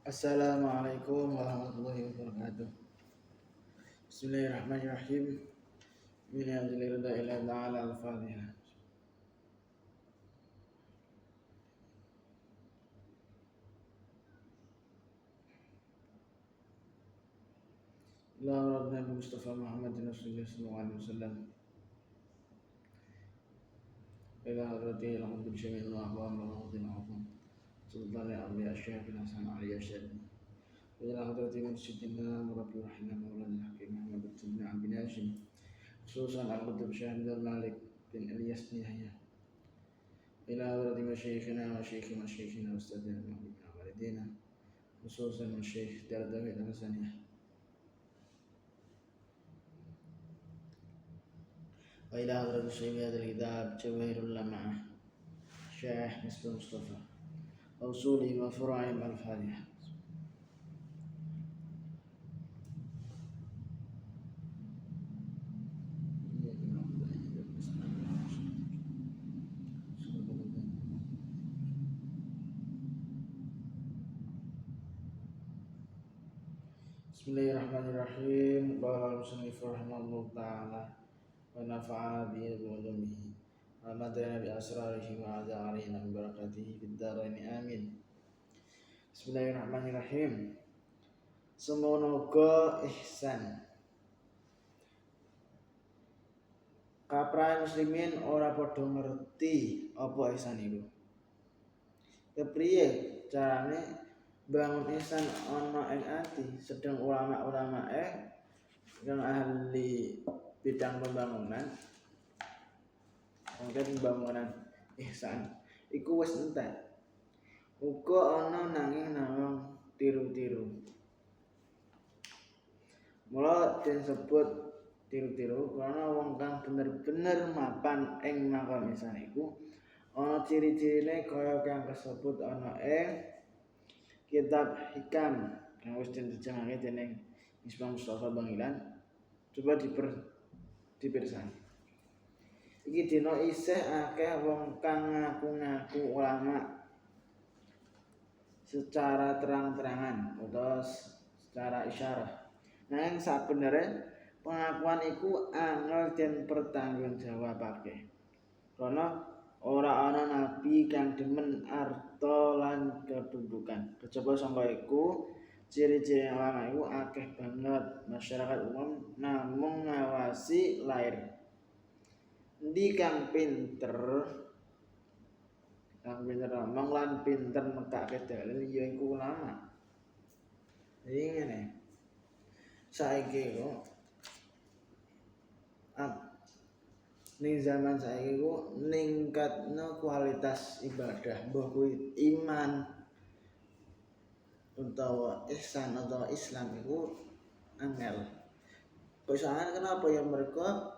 Assalamualaikum warahmatullahi wabarakatuh. Bismillahirrahmanirrahim. Min hamdilillah ila ta'ala al-Fatihah. Ila Nabi Mustafa Muhammadin Rasulullah sallallahu alaihi wasallam. Ila hadratihi al-qudus syamil al-ahwam wa-al-ghadin al-azam. Sultan al-awliya syekh bin Hasan Ali Asyad. Ila hadratihi mursyidina Rabbi rahimah maulana hakim Muhammad bin Abdul Hashim. Khususan al-qudus syekh bin Malik bin Ilyas bin Yahya. Ila hadrati masyayikhina wa syekhi masyayikhina ustadzina Muhammad bin Walidina. خصوصا الشيخ دردوي الحسني وإلى حضرة الشيخ هذا الكتاب جواهر اللمعة شيخ مصطفى مصطفى أصولي وفروعي الفاتحة Bismillahirrahmanirrahim. Qala al-musannif rahimahullahu ta'ala wa nafa'ana bihi wa ulumuhi wa madana bi asrarihi wa a'da'alina bi barakatihi fid dharain amin. Bismillahirrahmanirrahim. Semoga ihsan. Kaprayan muslimin ora padha ngerti apa ihsan iku. Kepriye carane bangun ihsan ana ing ati, sedang ulama-ulama yang ahli bidang pembangunan mungkin pembangunan ihsan iku wis entek uga ana nanging nawang tiru-tiru. Mula disebut tiru-tiru karena wong kang bener-bener mapan ing makam ihsan iku ana ciri-cirine kaya kang kasebut ana ing kitab hikam yang wis diterjemahake dening Misbah Mustafa Bangilan. Coba dipirsani. Iki dina isih akeh wong kang ngaku-ngaku ulama secara terang-terangan utawa secara isyarah. Nanging sabenere pengakuan iku angel den pertanggungjawabake. Karena ora ana nabi kang demen arta lan kedudukan. Kejaba sangka iku ciri-ciri ulama iku akeh banget masyarakat umum namung ngawasi lair. Endi kang pinter ngomong lan pinter nekake dalil ya iku ulama. Jadi ngene. Saiki kok ning zaman saiki ku ningkatno kualitas ibadah, mbah kuwi iman utawa ihsan atau Islam iku angel. Perusahaan kenapa ya mereka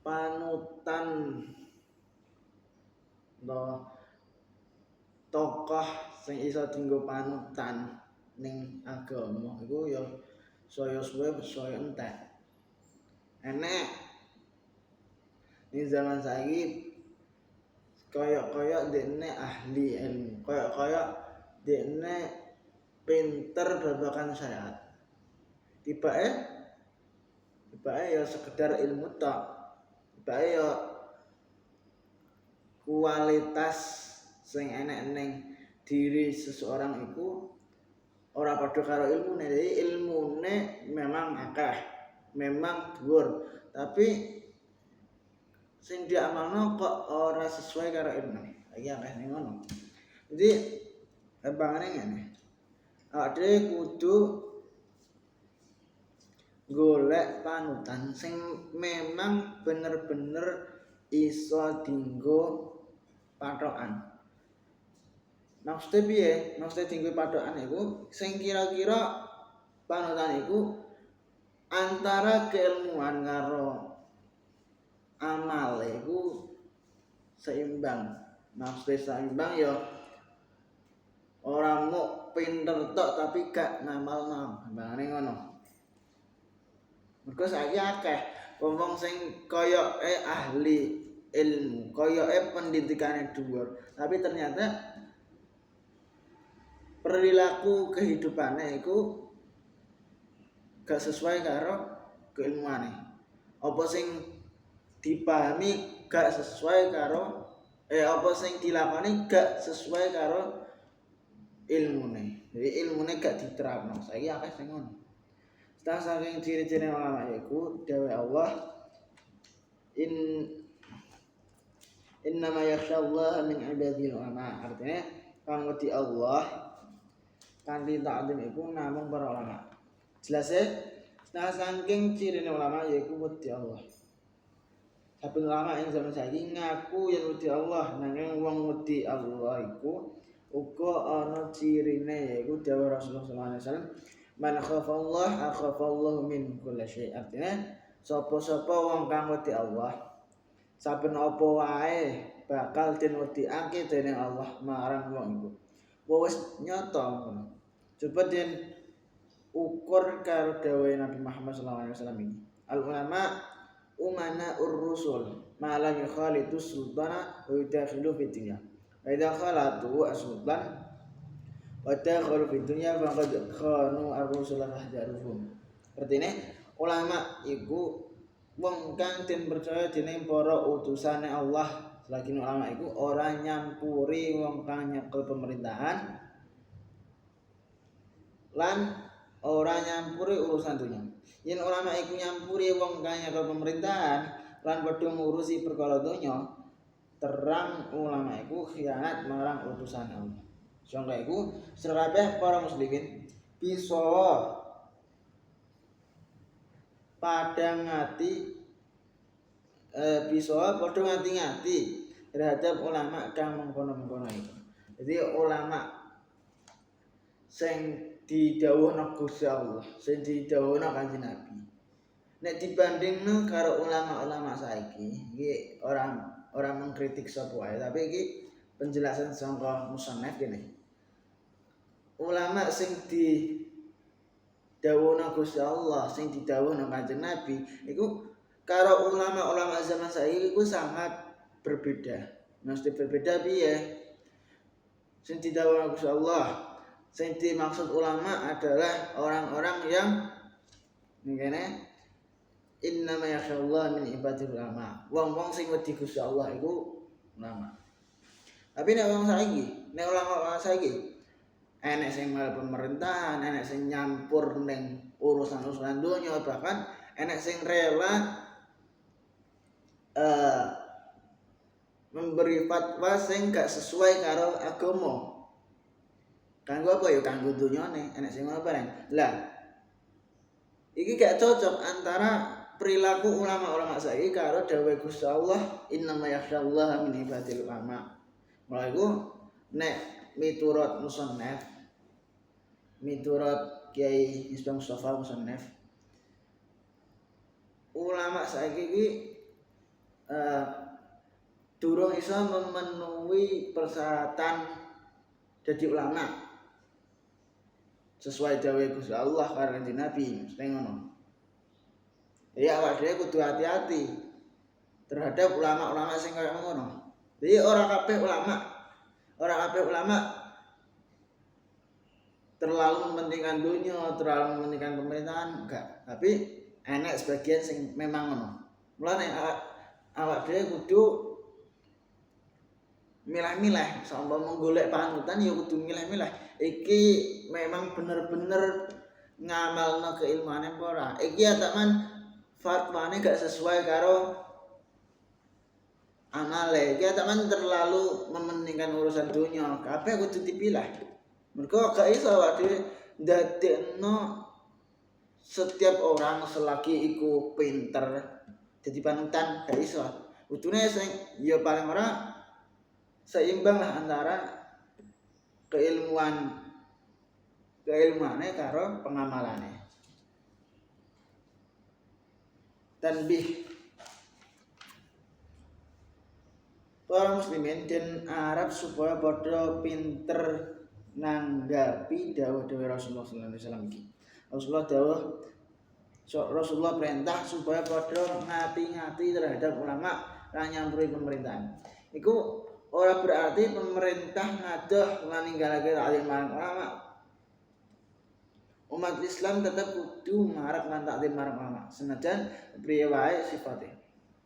panutan tokoh sing iso dienggo panutan ning agama iku ya saya suwe saya entek. Enek di zaman saiki kaya dekne ahli ilmu, kaya dekne pinter babagan syariat. Tibake ya sekedar ilmu tok. Tibake ya kualitas sing enek ning diri seseorang iku ora padha karo ilmune. Jadi ilmune memang akeh, memang dhuwur, tapi sing diamalno kok ora sesuai karo ilmune. Iki akeh ning ngono. Jadi gampangane ngene. Awake dhewe kudu golek panutan sing memang bener-bener iso dienggo patokan. Maksudnya piye? Maksudnya dienggo patokan iku sing kira-kira panutan iku antara keilmuan karo amal itu seimbang. Maksudnya seimbang ya orang mau pinter tok tapi gak ngamalno. Bangane ngono. Mergo saiki akeh wong sing koyoke ahli ilmu, koyoke pendidikane dhuwur, tapi ternyata perilaku kehidupane iku gak sesuai karo keilmuane. Apa sing dipahami gak sesuai karo apa sing dilakoni gak sesuai karo ilmune. Jadi ilmune gak diterapno. Saiki akeh sing ngono. Saking ciri-ciri ulama yaiku dawuh Allah innama yakhsyallaha min ibadil ulama. Artinya kang wedi Allah kanthi ta'zim iku namung para ulama. Jelas ya? Saking ciri ulama yaiku wedi Allah. Saben ulama ing zaman saiki ngaku yen wedi Allah, nanging wong wedi Allah iku uga ana cirine yaiku dawuh Rasulullah sallallahu alaihi wasallam, man khafallah akhafallahu min kulli syai'. Artinya sapa-sapa wong kang wedi Allah, saben apa wae bakal den wediake dening Allah marang wong iku. Wis nyata ngono. Coba den ukur karo dawuh Nabi Muhammad sallallahu alaihi wasallam ini. Al ulama umana ur-rusul ma lam yukhalitu sultana wa yudakhilu fi dunya. Wa idza khalatu as-sultan wa dakhalu fi dunya faqad khanu ar-rusul ahdaruhum. Artine ulama iku wong kang den percaya dening para utusane Allah. Selagi ulama iku ora nyampuri wong kang nyekel pemerintahan lan ora nyampuri urusan dunia. Yen ulama iku nyampuri wong kang nyekel pemerintahan lan padha ngurusi perkara dunia, terang ulama iku khianat marang utusan Allah. Sangka iku kabeh para muslimin bisa padha ngati-ngati terhadap ulama kang mengkono-mengkono itu. Jadi ulama sing didhawuhna Gusti Allah, sing didhawuhna Kanjeng Nabi. Nek dibandingno karo ulama-ulama saiki, iki ora mengkritik sapa wae, tapi iki penjelasan sangka musannaf kene. Ulama sing didhawuhna Gusti Allah, sing didhawuhna Kanjeng Nabi, iku karo ulama-ulama zaman saiki iku sangat berbeda. Mesti berbeda piye? Sing didhawuhna Gusti Allah, sing dimaksud ulama adalah orang-orang yang ngene innama yakhsyallaha min ibadil ulama. Wong-wong sing wedi Gusti Allah iku ulama. Tapi nek wong saiki, nek ulama saiki enek sing mel pemerintahan, enek sing nyampur ning urusan-urusan dunia, bahkan enek sing rela memberi fatwa sing gak sesuai karo agama. Kanggo apa ya? Kanggo dunyane, enek sing ngono bareng. Lah, iki gak cocok antara perilaku ulama-ulama saiki karo dawuh Gusti Allah, innama yakhsyallaha min ibadil ulama. Mulai iku nek miturut musannaf, miturut Kiai Misbah Mustafa musannaf, ulama saiki iki durung iso memenuhi persyaratan jadi ulama sesuai dawuh Gusti Allah karo Kanjeng Nabi, mesti ngono. Ya awak dhewe kudu hati-hati terhadap ulama-ulama sing kaya ngono. Jadi ora kabeh ulama terlalu mementingkan dunia, terlalu mementingkan pemerintahan, enggak. Tapi enek sebagian sing memang ngono. Mulane awak dhewe kudu milah-milah, sampe menggolek panutan ya kudu milah-milah. Iki memang bener-bener ngamalno keilmuane apa ora. Iki ataman fatwane gak sesuai karo amale. Iki ataman terlalu mementingkan urusan dunia. Kabeh kudu dipilah. Mergo gak iso awak dhewe ndadekno setiap orang selagi iku pinter jadi panutan, gak iso. Kudune sing ya paling ora seimbang lah antara keilmuane karo pengamalane. Tanbih, para muslimin den Arab supaya padha pinter nanggapi dawuh-dawuh Rasulullah sallallahu alaihi wasallam iki. Rasulullah perintah supaya padha ngati-ngati terhadap ulama lan nyampuri pemerintahan. Iku ora berarti pemerintah ngadoh lan ninggalake taklim marang ulama. Umat Islam tetap kudu marang lan taklim marang ulama senajan priye wae sifate.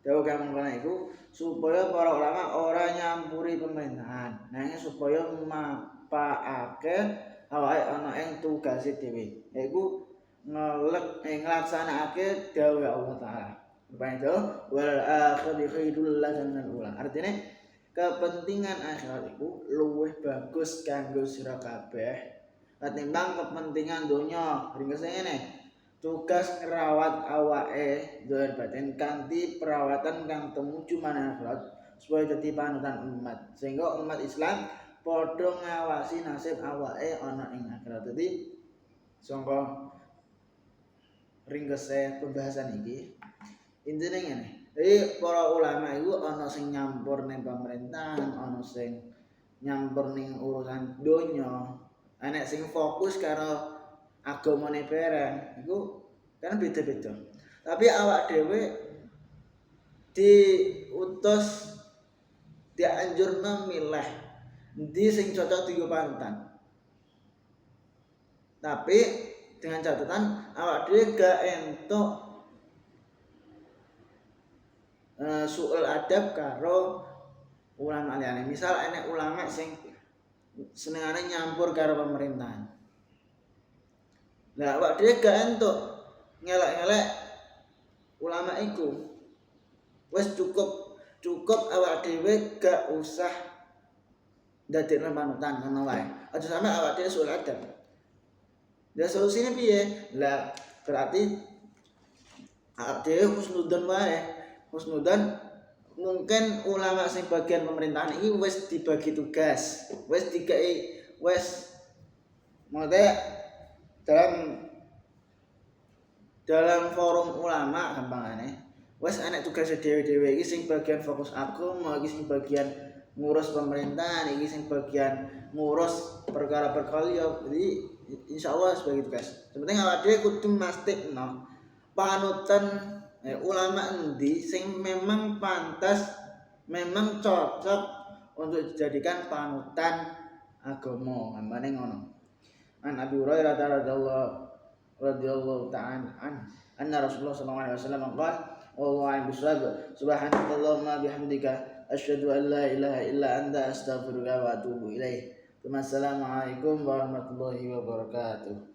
Dawuh kang mangkana iku supaya para ulama ora nyampuri pemerintahan, nanging supaya mapakake awake ana ing tugase dhewe. Yaiku nglaksanakake dawuh Allah Taala. Rupane itu wal akhiratu khairul laka minal ula. Artinya kepentingan akhirat itu luwih bagus kanggo sira kabeh ketimbang kepentingan donya. Ringkese ngene. Tugas ngerawat awake zahir batin kanthi perawatan kang tumuju marang akhirat supaya dadi panutan umat. Sehingga umat Islam padha ngawasi nasib awake ana ing akhirat. Dadi sangka ringkese pembahasan iki intine ngene. Jadi para ulama itu ana sing nyampur ning pemerintahan, ana sing nyampur ning urusan donya, ana sing fokus karo agamane bareng. Iku kan beda-beda. Tapi awak dhewe diutus dianjurna milih endi sing cocok dienggo panutan. Tapi dengan catatan awak dhewe gak entuk suul adab karo ulama liyane. Misal enek ulama sing senengane nyampur karo pemerintahan. Lah awak dhewe gak entuk ngelak-ngelak ulama iku. Wis cukup awak dhewe gak usah ndadekno panutan ngono wae. Aja sampe awak dhewe suul adab. Lah solusine piye? Lah berarti awak dhewe husnudzon wae. Husnudzon mungkin ulama sing bagian pemerintahan iki wis dibagi tugas, wis dikai wis maksudnya dalam forum ulama gampangane wis enek tugas dhewe-dhewe iki sing bagian fokus agama, iki sing bagian ngurus pemerintahan, iki sing bagian ngurus perkara-perkara liya. Jadi insyaallah sebagai tugas. Penting awak dhewe kudu mastikno panutan ulama endi sing memang pantas, memang cocok untuk dijadikan panutan agama. Ambane ngono. An Abi Hurairah radhiyallahu ta'ala anna Rasulullah sallallahu alaihi wasallam qala wallahu a'lam bishawab subhanakallahumma bihamdika asyhadu an la ilaha illa anta astaghfiruka wa atubu ilaik. Wassalamualaikum warahmatullahi wabarakatuh.